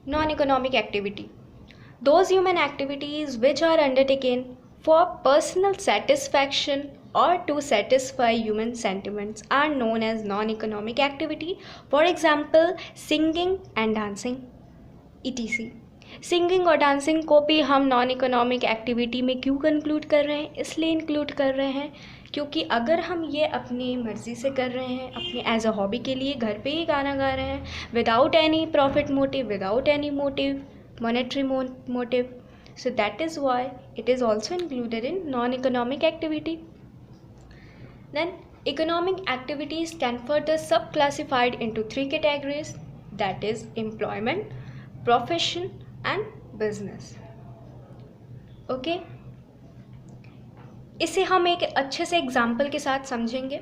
Non-economic activity. Those human activities which are undertaken for personal satisfaction or to satisfy human sentiments are known as non-economic activity. For example, singing and dancing, etc. Singing और dancing को भी हम non economic activity में क्यों conclude कर रहे हैं? इसलिए इंक्लूड कर रहे हैं क्योंकि अगर हम ये अपनी मर्ज़ी से कर रहे हैं, अपने एज अ हॉबी के लिए घर पे ही गाना गा रहे हैं, without any profit motive, without any motive, monetary motive, so that is why it is also included in non-economic activity. Then economic activities can further subclassified into three categories, that is employment, profession and business. Okay, इसे हम एक अच्छे से example के साथ समझेंगे.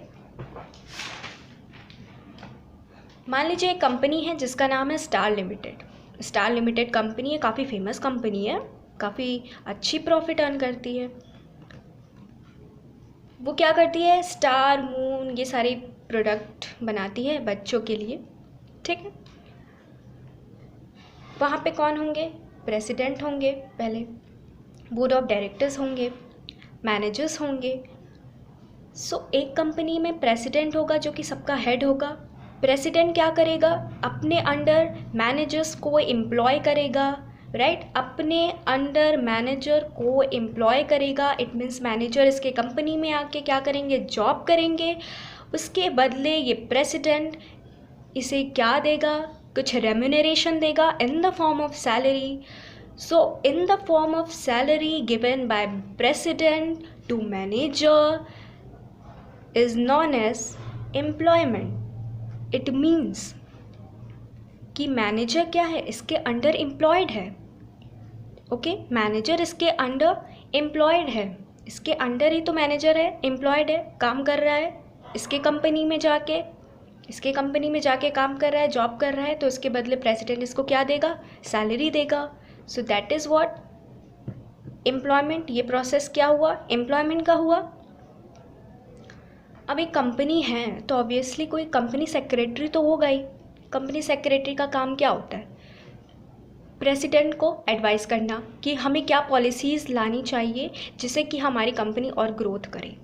मान लीजिए एक कंपनी है जिसका नाम है star limited. Star limited company है, काफ़ी फेमस कंपनी है, काफ़ी अच्छी प्रॉफिट अर्न करती है. वो क्या करती है? स्टार, मून, ये सारे प्रोडक्ट बनाती है बच्चों के लिए. ठीक है, वहाँ पे कौन होंगे? प्रेसिडेंट होंगे, पहले बोर्ड ऑफ डायरेक्टर्स होंगे, मैनेजर्स होंगे. सो एक कंपनी में प्रेसिडेंट होगा जो कि सबका हेड होगा. प्रेसिडेंट क्या करेगा? अपने अंडर मैनेजर्स को एम्प्लॉय करेगा, राइट? अपने अंडर मैनेजर को एम्प्लॉय करेगा. इट मीन्स मैनेजर इसके कंपनी में आके क्या करेंगे? जॉब करेंगे. उसके बदले ये प्रेसिडेंट इसे क्या देगा? कुछ रेम्यूनरेशन देगा in the form of salary. So in the form of salary given by president to manager is known as employment. It means कि मैनेजर क्या है? इसके अंडर एम्प्लॉयड है. ओके, मैनेजर इसके अंडर एम्प्लॉयड है. इसके अंडर ही तो मैनेजर है, एम्प्लॉयड है, काम कर रहा है इसके कंपनी में जाके, काम कर रहा है, जॉब कर रहा है. तो इसके बदले प्रेसिडेंट इसको क्या देगा? सैलरी देगा. सो दैट इज़ व्हाट एम्प्लॉयमेंट. ये प्रोसेस क्या हुआ? एम्प्लॉयमेंट का हुआ. अब एक कंपनी है तो ऑब्वियसली कोई कंपनी सेक्रेटरी तो होगा ही. कंपनी सेक्रेटरी का काम क्या होता है? प्रेसिडेंट को एडवाइस करना कि हमें क्या पॉलिसीज़ लानी चाहिए जिससे कि हमारी कंपनी और ग्रोथ करे.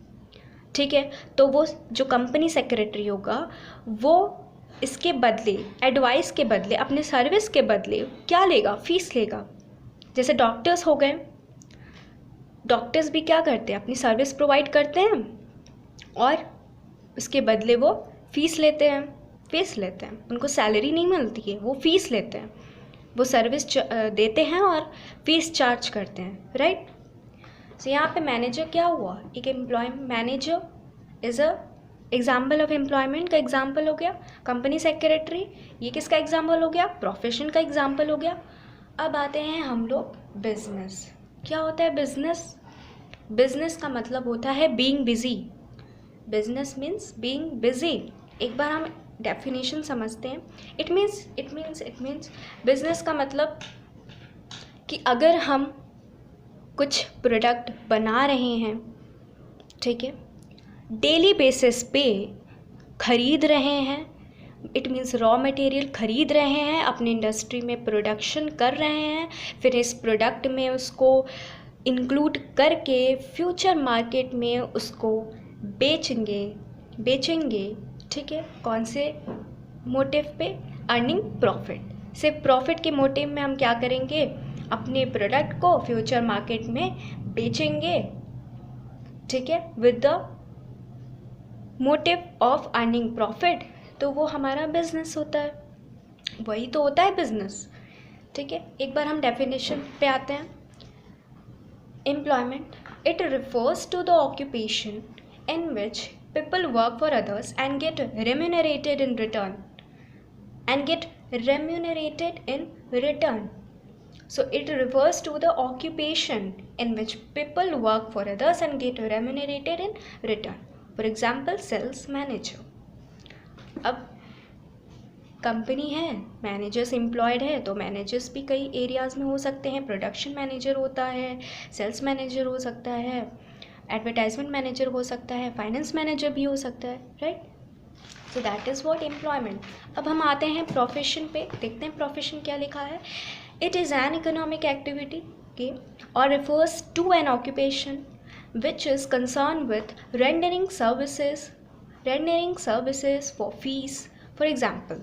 ठीक है, तो वो जो कंपनी सेक्रेटरी होगा वो इसके बदले, एडवाइस के बदले, अपने सर्विस के बदले क्या लेगा? फीस लेगा. जैसे डॉक्टर्स हो गए, डॉक्टर्स भी क्या करते हैं? अपनी सर्विस प्रोवाइड करते हैं और उसके बदले वो फीस लेते हैं. उनको सैलरी नहीं मिलती है, वो फीस लेते हैं. वो सर्विस देते हैं और फीस चार्ज करते हैं, राइट? सो यहाँ पे मैनेजर क्या हुआ? एक manager is a example of employment का एग्जाम्पल हो गया. कंपनी सेक्रेटरी, ये किसका एग्जाम्पल हो गया? प्रोफेशन का एग्जाम्पल हो गया. अब आते हैं हम लोग बिजनेस. क्या होता है बिजनेस? बिजनेस का मतलब होता है being busy. Business means being busy. एक बार हम डेफिनेशन समझते हैं. इट मीन्स बिजनेस का मतलब कि अगर हम कुछ प्रोडक्ट बना रहे हैं, ठीक है, डेली बेसिस पे खरीद रहे हैं, इट मीन्स रॉ मटेरियल खरीद रहे हैं, अपनी इंडस्ट्री में प्रोडक्शन कर रहे हैं, फिर इस प्रोडक्ट में उसको इंक्लूड करके फ्यूचर मार्केट में उसको बेचेंगे. ठीक है, कौन से मोटिव पे? Earning profit. सिर्फ प्रॉफिट के मोटिव में हम क्या करेंगे? अपने प्रोडक्ट को फ्यूचर मार्केट में बेचेंगे. ठीक है, with the motive of earning profit. तो वो हमारा बिजनेस होता है. वही तो होता है बिजनेस. ठीक है, एक बार हम डेफिनेशन पे आते हैं. Employment, it refers to the occupation in which people work for others and get remunerated in return. So it refers to the occupation in which people work for others and get remunerated in return. For example, sales manager. अब company है, managers employed है, तो managers भी कई areas में हो सकते हैं. प्रोडक्शन मैनेजर होता है, सेल्स मैनेजर हो सकता है, एडवर्टाइजमेंट मैनेजर हो सकता है, फाइनेंस मैनेजर भी हो सकता है, right? So that is what employment. अब हम आते हैं प्रोफेशन पे, देखते हैं प्रोफेशन क्या लिखा है। It is an economic activity के और refers to an occupation which is concerned with rendering services for fees. For example,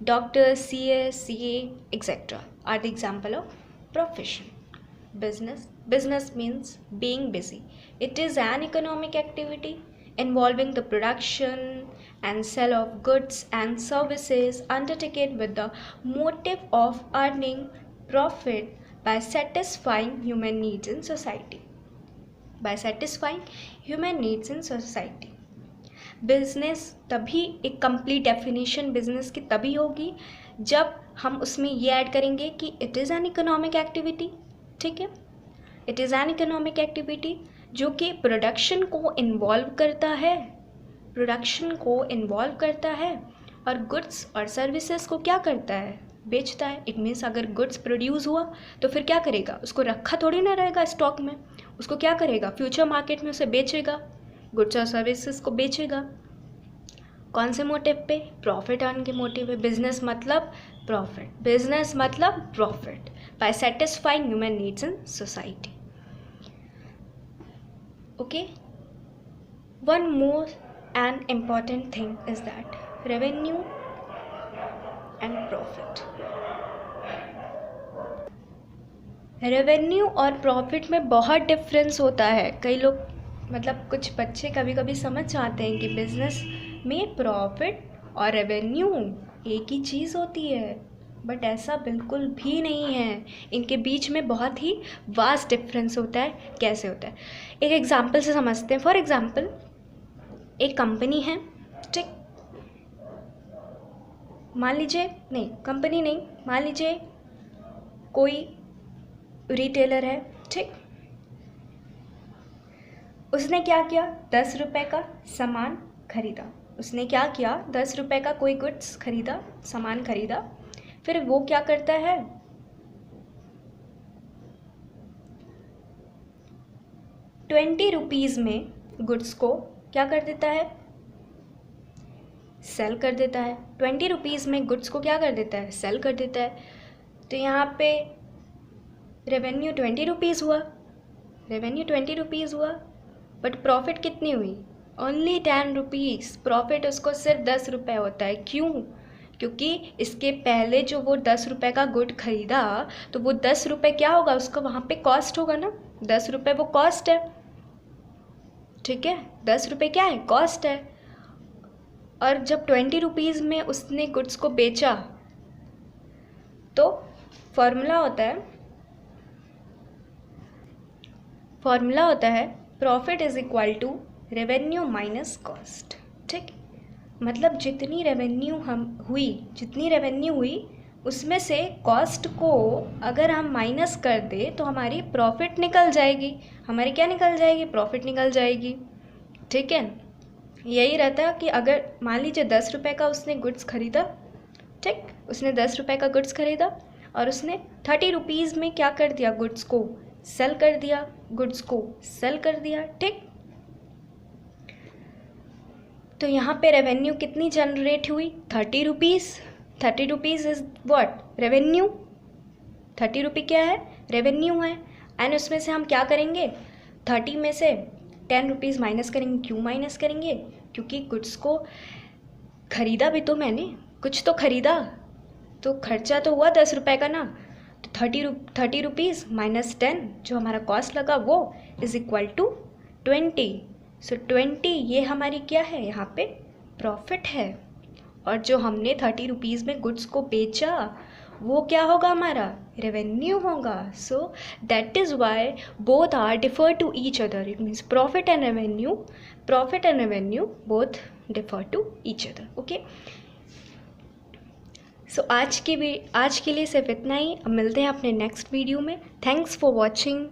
doctors, CS, CA, etc. are the example of profession. Business means being busy. It is an economic activity involving the production and sale of goods and services undertaken with the motive of earning profit by satisfying human needs in society. Business तभी एक complete definition business की तभी होगी जब हम उसमें ये add करेंगे कि it is an economic activity. ठीक है, it is an economic activity जो कि प्रोडक्शन को इन्वॉल्व करता है और गुड्स और सर्विसेज को क्या करता है, बेचता है। इट मीन्स अगर गुड्स प्रोड्यूस हुआ तो फिर क्या करेगा, उसको रखा थोड़ी ना रहेगा स्टॉक में, उसको क्या करेगा, फ्यूचर मार्केट में उसे बेचेगा, गुड्स और सर्विसेज को बेचेगा। कौन से मोटिव पे, प्रॉफिट अर्न के मोटिव पे। बिजनेस मतलब profit by satisfying human needs in society. Okay, one more and important thing is that revenue and profit. Revenue और प्रॉफिट में बहुत डिफरेंस होता है। कई लोग मतलब कुछ बच्चे कभी कभी समझ जाते हैं कि बिजनेस में प्रॉफिट और रेवेन्यू एक ही चीज़ होती है, बट ऐसा बिल्कुल भी नहीं है। इनके बीच में बहुत ही वास्ट डिफरेंस होता है। कैसे होता है, एक एग्जांपल से समझते हैं। फॉर एग्जांपल, एक कंपनी है, ठीक, मान लीजिए मान लीजिए कोई रिटेलर है, ठीक। उसने क्या किया, 10 रुपये का सामान खरीदा। उसने क्या किया, 10 रुपये का कोई गुड्स खरीदा, सामान खरीदा। फिर वो क्या करता है, 20 रुपीज़ में गुड्स को क्या कर देता है, सेल कर देता है। 20 रुपीज़ में गुड्स को क्या कर देता है, सेल कर देता है। तो यहाँ पे रेवेन्यू 20 रुपीज़ हुआ, बट प्रॉफिट कितनी हुई, ओनली 10 रुपीज़। प्रॉफिट उसको सिर्फ 10 रुपये होता है। क्यों? क्योंकि इसके पहले जो वो 10 रुपये का गुड खरीदा, तो वो 10 रुपये क्या होगा, उसका वहाँ पे कॉस्ट होगा ना, 10 रुपये वो कॉस्ट है। ठीक है, 10 रुपये क्या है, कॉस्ट है। और जब 20 रुपीज़ में उसने गुड्स को बेचा, तो फॉर्मूला होता है profit is equal to revenue minus cost. ठीक, मतलब जितनी रेवेन्यू हुई उसमें से कॉस्ट को अगर हम माइनस कर दे तो हमारी प्रॉफिट निकल जाएगी। हमारी क्या निकल जाएगी, प्रॉफिट निकल जाएगी। ठीक है, यही रहता है कि अगर मान लीजिए 10 रुपये का उसने गुड्स खरीदा, ठीक, उसने 10 रुपये का गुड्स खरीदा और उसने 30 रुपीज़ में क्या कर दिया, गुड्स को सेल कर दिया। ठीक, तो यहाँ पे रेवेन्यू कितनी जनरेट हुई, 30 rupees. 30 rupees is what, revenue. 30 रुपये क्या है, रेवेन्यू है। एंड उसमें से हम क्या करेंगे, 30 में से 10 रुपीज़ माइनस करेंगे। क्यों माइनस करेंगे, क्योंकि गुड्स को ख़रीदा भी तो मैंने, कुछ तो ख़रीदा, तो खर्चा तो हुआ 10 रुपये का ना। तो 30 रुपीज़ माइनस 10 जो हमारा कॉस्ट लगा, वो इज़ इक्वल टू 20। सो 20 ये हमारी क्या है, यहाँ पे प्रॉफिट है। और जो हमने 30 रुपीज़ में गुड्स को बेचा, वो क्या होगा, हमारा रेवेन्यू होगा। So that is why both are differ to each other. It means profit and revenue both differ to each other. Okay, so आज के लिए सिर्फ इतना ही। अब मिलते हैं अपने नेक्स्ट वीडियो में। Thanks for watching.